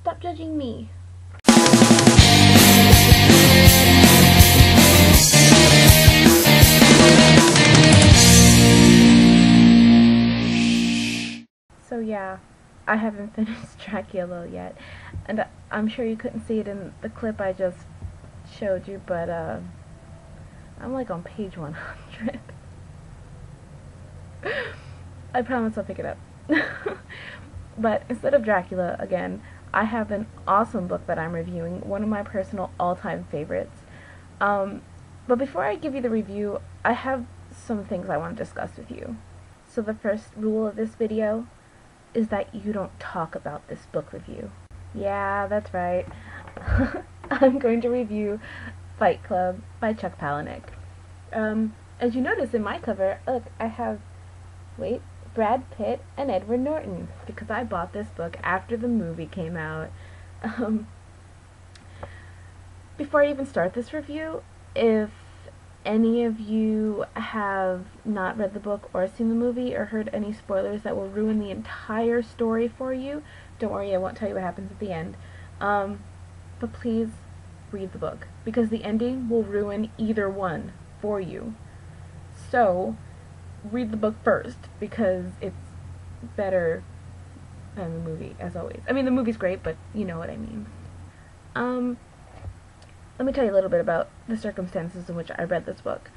Stop judging me. So yeah, I haven't finished Dracula yet, and I'm sure you couldn't see it in the clip I just showed you, but I'm like on page 100. I promise I'll pick it up. But instead of Dracula, again, I have an awesome book that I'm reviewing, one of my personal all-time favorites. But before I give you the review, I have some things I want to discuss with you. So the first rule of this video is that you don't talk about this book review. Yeah, that's right. I'm going to review Fight Club by Chuck Palahniuk. As you notice in my cover, look, I have, Brad Pitt and Edward Norton, because I bought this book after the movie came out. Before I even start this review, if any of you have not read the book or seen the movie or heard any spoilers that will ruin the entire story for you, don't worry, I won't tell you what happens at the end. But please read the book, because the ending will ruin either one for you. So, read the book first, because it's better than the movie, as always. I mean, the movie's great, but you know what I mean. Let me tell you a little bit about the circumstances in which I read this book.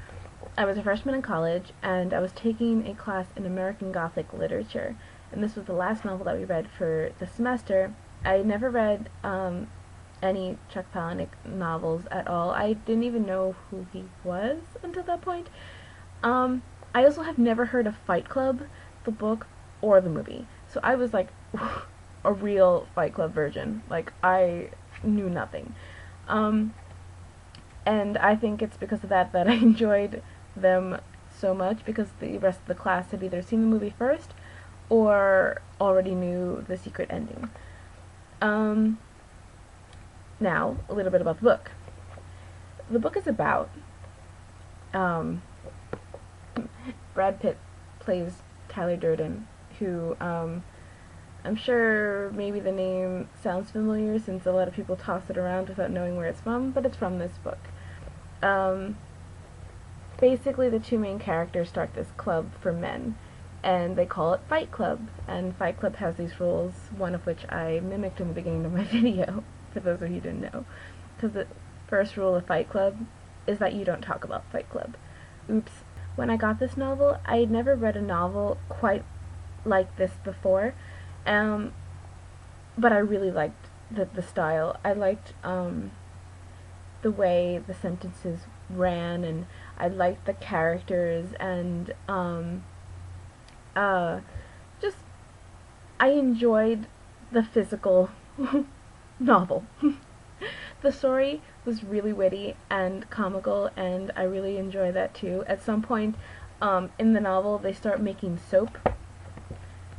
I was a freshman in college, and I was taking a class in American Gothic literature, and this was the last novel that we read for the semester. I never read any Chuck Palahniuk novels at all. I didn't even know who he was until that point. I also have never heard of Fight Club, the book, or the movie. So I was like a real Fight Club virgin. Like, I knew nothing. And I think it's because of that I enjoyed them so much, because the rest of the class had either seen the movie first or already knew the secret ending. Now, a little bit about the book. The book is about, Brad Pitt plays Tyler Durden, who, I'm sure maybe the name sounds familiar since a lot of people toss it around without knowing where it's from, but it's from this book. Basically, the two main characters start this club for men, and they call it Fight Club, and Fight Club has these rules, one of which I mimicked in the beginning of my video, for those of you who didn't know, because the first rule of Fight Club is that you don't talk about Fight Club. Oops. When I got this novel, I had never read a novel quite like this before, but I really liked the style. I liked the way the sentences ran, and I liked the characters, and just I enjoyed the physical novel. The story was really witty and comical, and I really enjoy that too. At some point in the novel, they start making soap,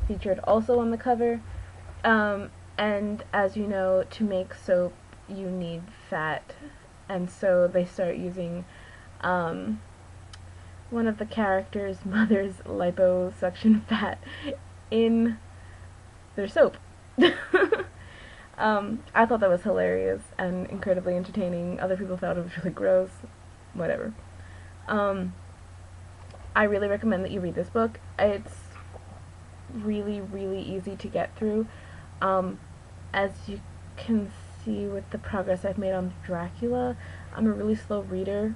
featured also on the cover, and as you know, to make soap you need fat, and so they start using one of the characters' mother's liposuction fat in their soap. I thought that was hilarious and incredibly entertaining. Other people thought it was really gross. Whatever. I really recommend that you read this book. It's really, really easy to get through. As you can see with the progress I've made on Dracula, I'm a really slow reader.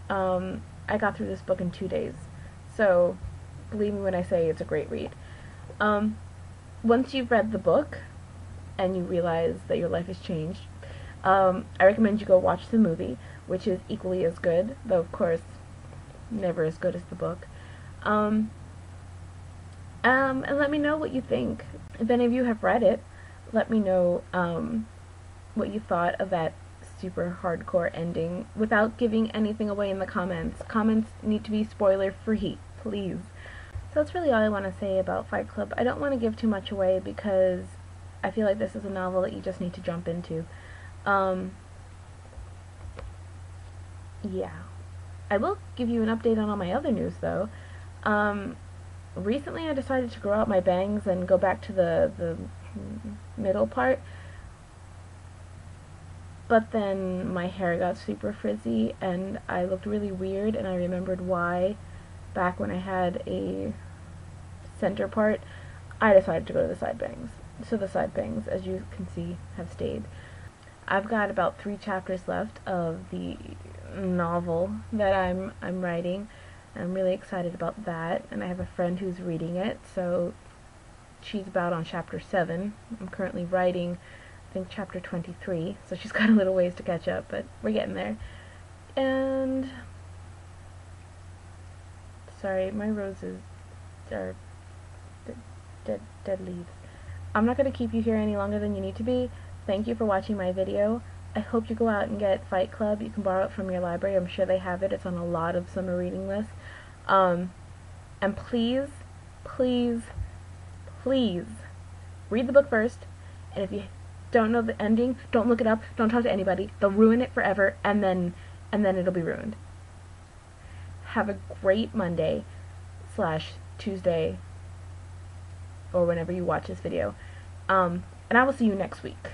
I got through this book in 2 days. So, believe me when I say it's a great read. Once you've read the book, and you realize that your life has changed, I recommend you go watch the movie, which is equally as good, though of course never as good as the book. And let me know what you think. If any of you have read it, let me know what you thought of that super hardcore ending without giving anything away in the comments. Comments need to be spoiler free, please. So that's really all I want to say about Fight Club. I don't want to give too much away because I feel like this is a novel that you just need to jump into. Yeah. I will give you an update on all my other news, though. Recently I decided to grow out my bangs and go back to the middle part. but then my hair got super frizzy and I looked really weird, and I remembered why back when I had a center part. I decided to go to the side bangs. So the side bangs, as you can see, have stayed. I've got about 3 chapters left of the novel that I'm writing. I'm really excited about that, and I have a friend who's reading it, so she's about on chapter 7. I'm currently writing, I think, chapter 23, so she's got a little ways to catch up, but we're getting there. And sorry, my roses are dead leaves. I'm not going to keep you here any longer than you need to be. Thank you for watching my video. I hope you go out and get Fight Club. You can borrow it from your library. I'm sure they have it. It's on a lot of summer reading lists. And please, please, please read the book first. And if you don't know the ending, don't look it up. Don't talk to anybody. They'll ruin it forever, and then it'll be ruined. Have a great Monday / Tuesday, or whenever you watch this video. And I will see you next week.